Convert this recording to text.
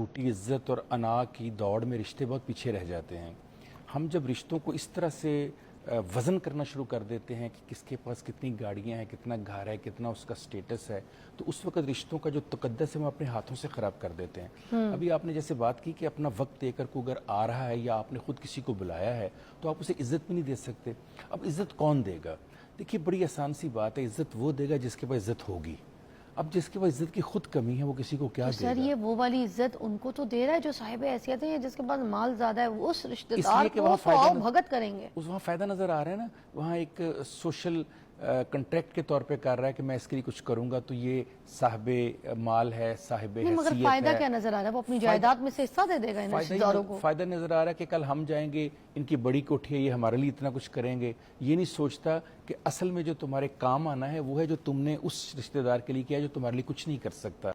झूठी इज्जत और अना की दौड़ में रिश्ते बहुत पीछे रह जाते हैं। हम जब रिश्तों को इस तरह से वज़न करना शुरू कर देते हैं कि किसके पास कितनी गाड़ियां हैं, कितना घर है, कितना उसका स्टेटस है, तो उस वक्त रिश्तों का जो तकद्दस है वो अपने हाथों से ख़राब कर देते हैं। अभी आपने जैसे बात की कि अपना वक्त देकर को अगर आ रहा है या आपने खुद किसी को बुलाया है तो आप उसे इज्जत भी नहीं दे सकते। अब इज्जत कौन देगा? देखिए, बड़ी आसान सी बात है, इज्जत वो देगा जिसके पास इज्जत होगी। अब जिसके पास इज्जत की खुद कमी है वो किसी को क्या तो देगा? सर ये वो वाली इज्जत उनको तो दे रहा है जो साहिब हैसियत है, जिसके पास माल ज्यादा है, उस रिश्तेदार इसलिए कि को वहाँ तो आओ भगत करेंगे। वहाँ फायदा नजर आ रहा है ना, वहाँ एक सोशल कंट्रैक्ट के तौर पे कर रहा है कि मैं इसके लिए कुछ करूंगा तो ये साहिबे माल है, साहिबे नहीं, मगर हैसियत फायदा है। क्या नजर आ रहा है? वो अपनी जायदाद में से हिस्सा दे देगा इन रिश्तेदारों को। फायदा नजर आ रहा है कि कल हम जाएंगे, इनकी बड़ी कोठी है, ये हमारे लिए इतना कुछ करेंगे। ये नहीं सोचता कि असल में जो तुम्हारे काम आना है वो है जो तुमने उस रिश्तेदार के लिए किया जो तुम्हारे लिए कुछ नहीं कर सकता।